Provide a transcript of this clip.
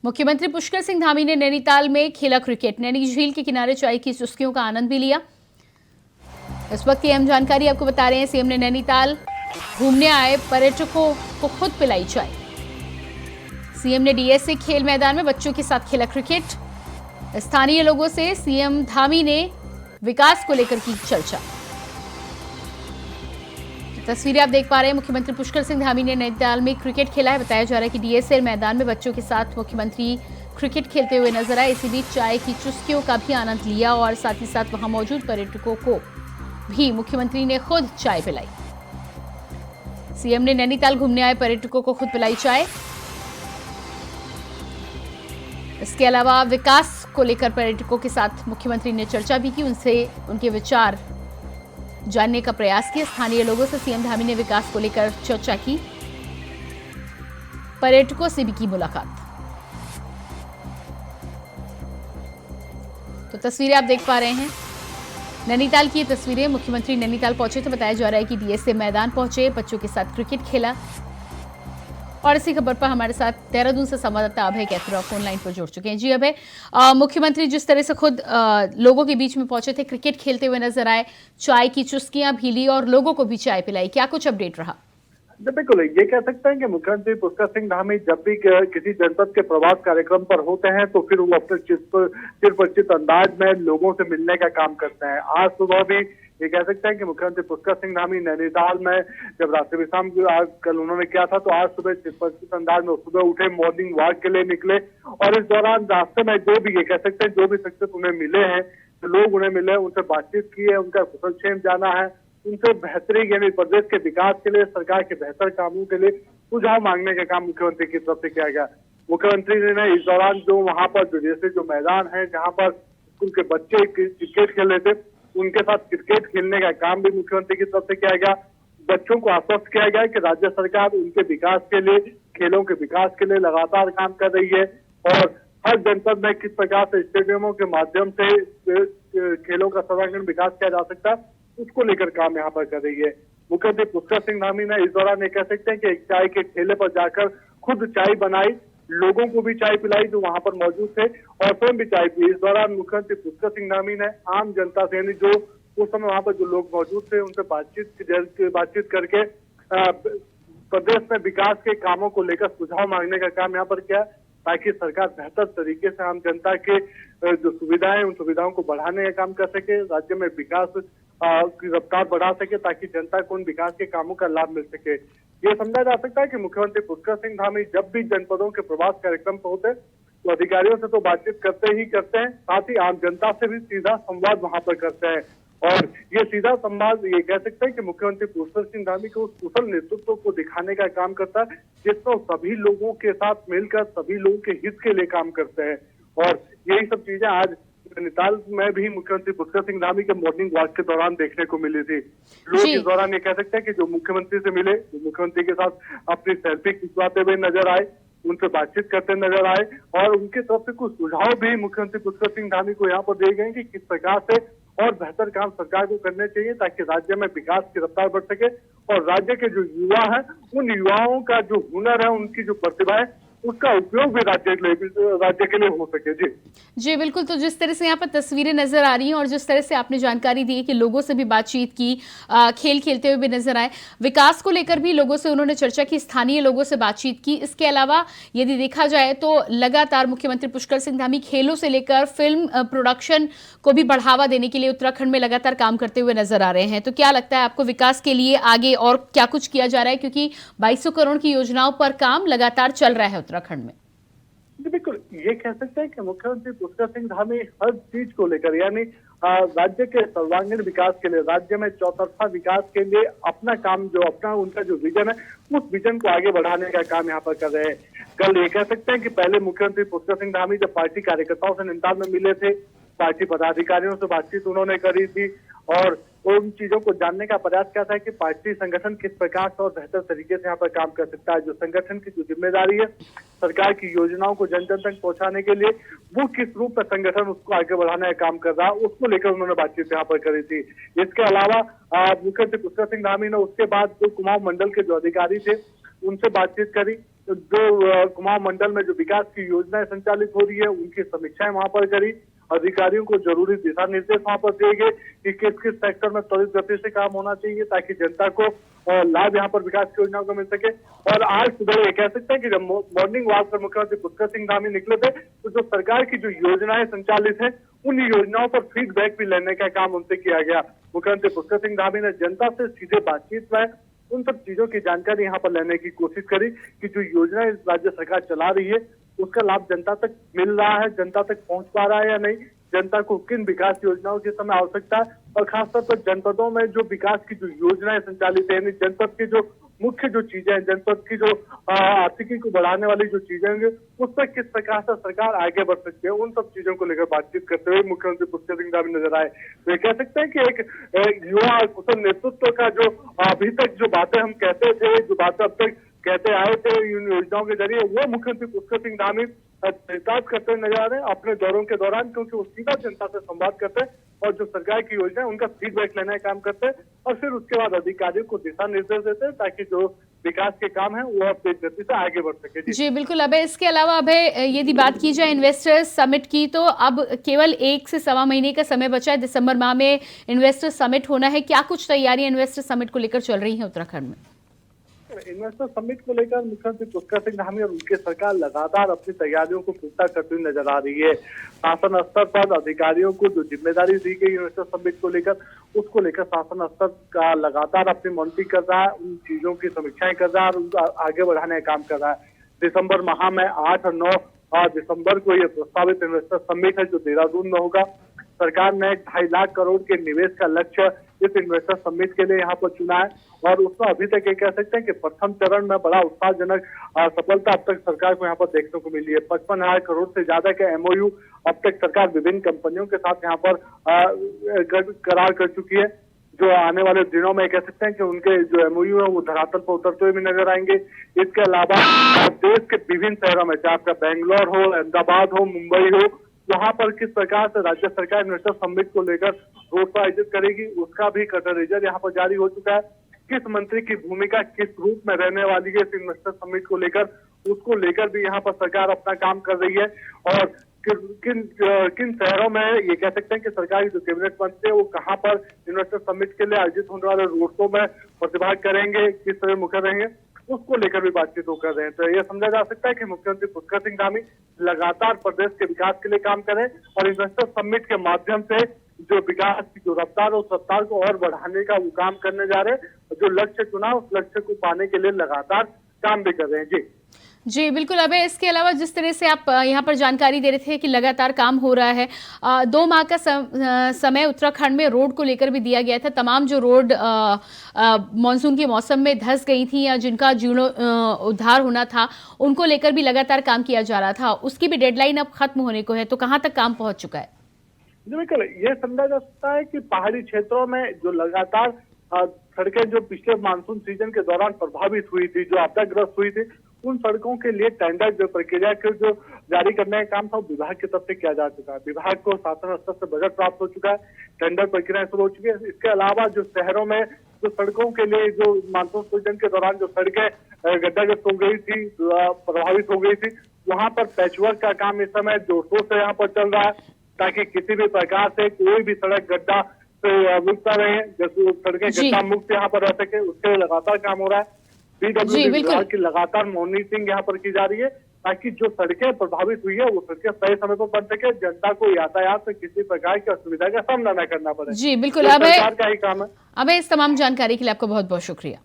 मुख्यमंत्री पुष्कर सिंह धामी ने नैनीताल में खेला क्रिकेट। नैनी झील के किनारे चाय की चुस्कियों का आनंद भी लिया। इस वक्त की अहम जानकारी आपको बता रहे हैं। सीएम ने नैनीताल घूमने आए पर्यटकों को खुद पिलाई चाय। सीएम ने डीएसए खेल मैदान में बच्चों के साथ खेला क्रिकेट। स्थानीय लोगों से सीएम धामी ने विकास को लेकर की चर्चा। तस्वीरें आप देख पा रहे हैं। मुख्यमंत्री पुष्कर सिंह धामी ने नैनीताल में क्रिकेट खेला है। बताया जा रहा है कि डीएसए मैदान में बच्चों के साथ मुख्यमंत्री क्रिकेट खेलते हुए नजर आए। इसी बीच चाय की चुस्कियों का भी आनंद लिया और साथ ही साथ वहां मौजूद पर्यटकों को भी मुख्यमंत्री ने खुद चाय पिलाई। सीएम ने नैनीताल घूमने आए पर्यटकों को खुद पिलाई चाय। इसके अलावा विकास को लेकर पर्यटकों के साथ मुख्यमंत्री ने चर्चा भी की। उनसे उनके विचार जानने का प्रयास किया। स्थानीय लोगों से सीएम धामी ने विकास को लेकर चर्चा की। पर्यटकों से भी की मुलाकात। तो तस्वीरें आप देख पा रहे हैं। नैनीताल की तस्वीरें। मुख्यमंत्री नैनीताल पहुंचे तो बताया जा रहा है कि डीएसए मैदान पहुंचे, बच्चों के साथ क्रिकेट खेला। और इसी खबर पर हमारे साथ देहरादून से संवाददाता अभय कैथुरा फोन लाइन पर जुड़ चुके हैं। जी अभय, मुख्यमंत्री जिस तरह से खुद लोगों के बीच में पहुंचे थे, क्रिकेट खेलते हुए नजर आए, चाय की चुस्कियां भी ली और लोगों को भी चाय पिलाई, क्या कुछ अपडेट रहा? बिल्कुल, ये कह सकते हैं कि मुख्यमंत्री पुष्कर सिंह धामी जब भी किसी जनपद के प्रवास कार्यक्रम पर होते हैं तो फिर वो अपने चिरपरिचित अंदाज में लोगों से मिलने का काम करते हैं। आज सुबह भी ये कह सकते हैं कि मुख्यमंत्री पुष्कर सिंह धामी नैनीताल में जब रात्रि विश्राम कल उन्होंने किया था, तो आज सुबह चिरपरिचित अंदाज में सुबह उठे, मॉर्निंग वॉक के लिए निकले और इस दौरान रास्ते में जो भी ये कह सकते हैं जो भी शख्सियत उन्हें मिले हैं, जो लोग उन्हें मिले, उनसे बातचीत की है, उनका कुशलक्षेम जाना है, उनसे बेहतरी यानी प्रदेश के विकास के लिए, सरकार के बेहतर कामों के लिए सुझाव मांगने का काम मुख्यमंत्री की तरफ से किया गया। मुख्यमंत्री ने इस दौरान जो वहां पर जैसे जो मैदान है जहां पर स्कूल के बच्चे क्रिकेट खेल रहे थे, उनके साथ क्रिकेट खेलने का काम भी मुख्यमंत्री की तरफ से किया गया। बच्चों को आश्वस्त किया गया कि राज्य सरकार उनके विकास के लिए, खेलों के विकास के लिए लगातार काम कर रही है और हर जनपद में किस प्रकार से स्टेडियमों के माध्यम से खेलों का सर्वांगीण विकास किया जा सकता है, उसको लेकर काम यहाँ पर कर रही है। मुख्यमंत्री पुष्कर सिंह धामी ने इस दौरान ये कह सकते हैं कि एक चाय के ठेले पर जाकर खुद चाय बनाई, लोगों को भी चाय पिलाई जो वहां पर मौजूद थे और स्वयं भी चाय पी। इस दौरान मुख्यमंत्री पुष्कर सिंह धामी ने आम जनता से यानी जो उस समय वहां पर जो लोग मौजूद थे उनसे बातचीत करके प्रदेश में विकास के कामों को लेकर सुझाव मांगने का काम यहाँ पर किया, ताकि सरकार बेहतर तरीके से आम जनता के जो सुविधाएं उन सुविधाओं को बढ़ाने का काम कर सके, राज्य में विकास की रफ्तार बढ़ा सके, ताकि जनता को उन विकास के कामों का लाभ मिल सके। ये समझा जा सकता है कि मुख्यमंत्री पुष्कर सिंह धामी जब भी जनपदों के प्रवास कार्यक्रम पर होते तो अधिकारियों से तो बातचीत करते ही करते हैं, साथ ही आम जनता से भी सीधा संवाद वहां पर करते हैं। और ये सीधा संवाद ये कह सकते हैं कि मुख्यमंत्री पुष्कर सिंह धामी को उस कुशल नेतृत्व को दिखाने का काम करता है जिसमें सभी लोगों के साथ मिलकर सभी लोगों के हित के लिए काम करते हैं। और यही सब चीजें आज नैनीताल में भी मुख्यमंत्री पुष्कर सिंह धामी के मॉर्निंग वॉक के दौरान देखने को मिली थी। लोग इस दौरान ये कह सकते हैं कि जो मुख्यमंत्री से मिले, जो मुख्यमंत्री के साथ अपनी सेल्फी खिंचवाते हुए नजर आए, उनसे बातचीत करते नजर आए और उनकी तरफ से कुछ सुझाव भी मुख्यमंत्री पुष्कर सिंह धामी को यहाँ पर दिए गए कि किस प्रकार से और बेहतर काम सरकार को करने चाहिए ताकि राज्य में विकास की रफ्तार बढ़ सके और राज्य के जो युवा हैं उन युवाओं का जो हुनर है, उनकी जो प्रतिभा है, उसका उपयोग भी राज्य के लिए हो सके। जी बिल्कुल। तो जिस तरह से यहाँ पर तस्वीरें नजर आ रही हैं और जिस तरह से आपने जानकारी दी कि लोगों से भी बातचीत की, खेल खेलते हुए भी नजर आए, विकास को लेकर भी लोगों से उन्होंने चर्चा की, स्थानीय लोगों से बातचीत की। इसके अलावा यदि देखा जाए तो लगातार मुख्यमंत्री पुष्कर सिंह धामी खेलों से लेकर फिल्म प्रोडक्शन को भी बढ़ावा देने के लिए उत्तराखंड में लगातार काम करते हुए नजर आ रहे हैं। तो क्या लगता है आपको विकास के लिए आगे और क्या कुछ किया जा रहा है, क्योंकि 2200 करोड़ की योजनाओं पर काम लगातार चल रहा है उत्तराखंड में? बिल्कुल, ये कह सकते हैं कि मुख्यमंत्री पुष्कर सिंह धामी हर चीज को लेकर यानी राज्य के सर्वांगीण विकास के लिए, राज्य में चौतरफा विकास के लिए अपना काम जो अपना उनका जो विजन है, उस विजन को आगे बढ़ाने का काम यहाँ पर कर रहे हैं। कल ये कह सकते हैं कि पहले मुख्यमंत्री पुष्कर सिंह धामी जब पार्टी कार्यकर्ताओं से नैनीताल में मिले थे, पार्टी पदाधिकारियों से बातचीत उन्होंने करी थी और उन चीजों को जानने का प्रयास किया था कि पार्टी संगठन किस प्रकार से और बेहतर तरीके से यहाँ पर काम कर सकता है, जो संगठन की जो जिम्मेदारी है सरकार की योजनाओं को जन जन तक पहुंचाने के लिए, वो किस रूप में संगठन उसको आगे बढ़ाने का काम कर रहा है, उसको लेकर उन्होंने बातचीत यहाँ पर करी थी। इसके अलावा मुख्यमंत्री पुष्कर सिंह धामी ने उसके बाद जो कुमाऊं मंडल के जो अधिकारी थे उनसे बातचीत करी, जो कुमाऊं मंडल में जो विकास की योजनाएं संचालित हो रही है उनकी समीक्षाएं वहां पर करी। अधिकारियों को जरूरी दिशा निर्देश वहां पर दिए गए कि किस किस सेक्टर में त्वरित गति से काम होना चाहिए ताकि जनता को लाभ यहाँ पर विकास की योजनाओं को मिल सके। और आज सुबह ये कह सकते हैं कि जब मॉर्निंग वॉक पर मुख्यमंत्री पुष्कर सिंह धामी निकले थे तो जो सरकार की जो योजनाएं संचालित है उन योजनाओं पर फीडबैक भी लेने का काम उनसे किया गया। मुख्यमंत्री पुष्कर सिंह धामी ने जनता से सीधे बातचीत में उन सब चीजों की जानकारी यहाँ पर लेने की कोशिश करी कि जो योजना राज्य सरकार चला रही है उसका लाभ जनता तक मिल रहा है, जनता तक पहुंच पा रहा है या नहीं, जनता को किन विकास योजनाओं की समय आवश्यकता है और खासतौर पर जनपदों में जो विकास की जो योजनाएं संचालित है यानी जनपद की जो मुख्य जो चीजें हैं, जनपद की जो आर्थिकी को बढ़ाने वाली जो चीजें होंगी उस पर किस प्रकार से सरकार आगे बढ़ सकती है, उन सब चीजों को लेकर बातचीत करते हुए मुख्यमंत्री पुष्कर सिंह धामी नजर आए। तो ये कह सकते हैं कि एक युवा कुशल नेतृत्व का जो अभी तक जो बातें हम कहते थे, जो बातें अब तक कहते आए थे इन योजनाओं के जरिए, वो मुख्यमंत्री पुष्कर सिंह धामी चरितार्थ करते नजर आ रहे हैं अपने दौरों के दौरान, क्योंकि वो सीधा जनता से संवाद करते हैं और जो सरकार की योजना है उनका फीडबैक लेने का काम करते हैं और फिर उसके बाद अधिकारियों को दिशा निर्देश देते हैं ताकि जो विकास के काम है वो तेज गति से आगे बढ़ सके। जी बिल्कुल। अब इसके अलावा अब यदि बात की जाए इन्वेस्टर्स समिट की तो अब केवल 1 से सवा महीने का समय बचा है। दिसंबर माह में इन्वेस्टर समिट होना है। क्या कुछ तैयारियां इन्वेस्टर समिट को लेकर चल रही हैं उत्तराखंड में? इन्वेस्टर समिट को लेकर मुख्यमंत्री पुष्कर सिंह धामी और उनकी सरकार लगातार अपनी तैयारियों को पूरा करती हुई नजर आ रही है। शासन स्तर पर अधिकारियों को जो जिम्मेदारी दी गई इन्वेस्टर समिट को लेकर उसको लेकर शासन स्तर का लगातार अपनी मॉनिटरिंग कर रहा है, उन चीजों की समीक्षाएं कर रहा है और आगे बढ़ाने का काम कर रहा है। दिसंबर माह में 8 और 9 दिसंबर को ये प्रस्तावित इन्वेस्टर समिट है जो देहरादून में होगा। सरकार ने 2.5 लाख करोड़ के निवेश का लक्ष्य इस इन्वेस्टर समिट के लिए यहाँ पर चुना है और उसमें अभी तक ये कह सकते हैं कि प्रथम चरण में बड़ा उत्साहजनक सफलता अब तक सरकार को यहाँ पर देखने को मिली है। 55,000 करोड़ से ज्यादा के MOU अब तक सरकार विभिन्न कंपनियों के साथ यहाँ पर करार कर चुकी है, जो आने वाले दिनों में कह सकते हैं कि उनके जो MOU है वो धरातल पर उतरते हुए भी नजर आएंगे। इसके अलावा देश के विभिन्न शहरों में, चाहे आपका बेंगलोर हो, अहमदाबाद हो, मुंबई हो, वहां पर किस प्रकार से राज्य सरकार इन्वेस्टर समिट को लेकर रोड शो आयोजित करेगी उसका भी कटर रिजल्ट यहाँ पर जारी हो चुका है। किस मंत्री की भूमिका किस रूप में रहने वाली है इस इन्वेस्टर समिट को लेकर, उसको लेकर भी यहाँ पर सरकार अपना काम कर रही है। और किन शहरों में ये कह सकते हैं कि सरकार की जो कैबिनेट मंत्री है वो कहाँ पर इन्वेस्टर समिट के लिए आयोजित होने वाले रोड शो में प्रतिभाग करेंगे, किस तरह मुखर रहेंगे, उसको लेकर भी बातचीत हो कर रहे हैं। तो ये समझा जा सकता है कि मुख्यमंत्री पुष्कर सिंह धामी लगातार प्रदेश के विकास के लिए काम करें और इन्वेस्टर समिट के माध्यम से जो विकास की जो रफ्तार उस रफ्तार को और बढ़ाने का वो काम करने जा रहे हैं। जो लक्ष्य चुना उस लक्ष्य को पाने के लिए लगातार काम भी कर रहे हैं। जी बिल्कुल। अब इसके अलावा जिस तरह से आप यहाँ पर जानकारी दे रहे थे कि लगातार काम हो रहा है, 2 माह का समय उत्तराखंड में रोड को लेकर भी दिया गया था। तमाम जो रोड मानसून के मौसम में धंस गई थी या जिनका जीर्णोद्धार होना था उनको लेकर भी लगातार काम किया जा रहा था, उसकी भी डेडलाइन अब खत्म होने को है, तो कहाँ तक काम पहुंच चुका है? बिल्कुल, ये समझा जा सकता है कि पहाड़ी क्षेत्रों में जो लगातार सड़कें जो पिछले मानसून सीजन के दौरान प्रभावित हुई थी, जो आपदाग्रस्त हुई थी, उन सड़कों के लिए टेंडर जो प्रक्रिया के जो जारी करने का काम था वो विभाग की तरफ से किया जा चुका है। विभाग को शासन स्तर से बजट प्राप्त हो चुका है, टेंडर प्रक्रिया शुरू हो चुकी है। इसके अलावा जो शहरों में जो सड़कों के लिए जो मानसून सीजन के दौरान जो सड़कें गड्ढाग्रस्त हो गई थी, प्रभावित हो गई थी, वहां पर पैचवर्क का काम इस समय जोर शोर से यहाँ पर चल रहा है ताकि किसी भी प्रकार से कोई भी सड़क गड्ढा से मुक्त रहे, जैसे सड़कें गड्ढा मुक्त यहाँ पर रह सके, उसके लिए लगातार काम हो रहा है। PWD विभाग की लगातार मॉनिटरिंग यहाँ पर की जा रही है ताकि जो सड़कें प्रभावित हुई है वो सड़कें सही समय पर बन सके, जनता को यातायात से किसी प्रकार की असुविधा का सामना न करना पड़े। जी बिल्कुल। अब सरकार का ही काम है। अब इस तमाम जानकारी के लिए आपका बहुत बहुत शुक्रिया।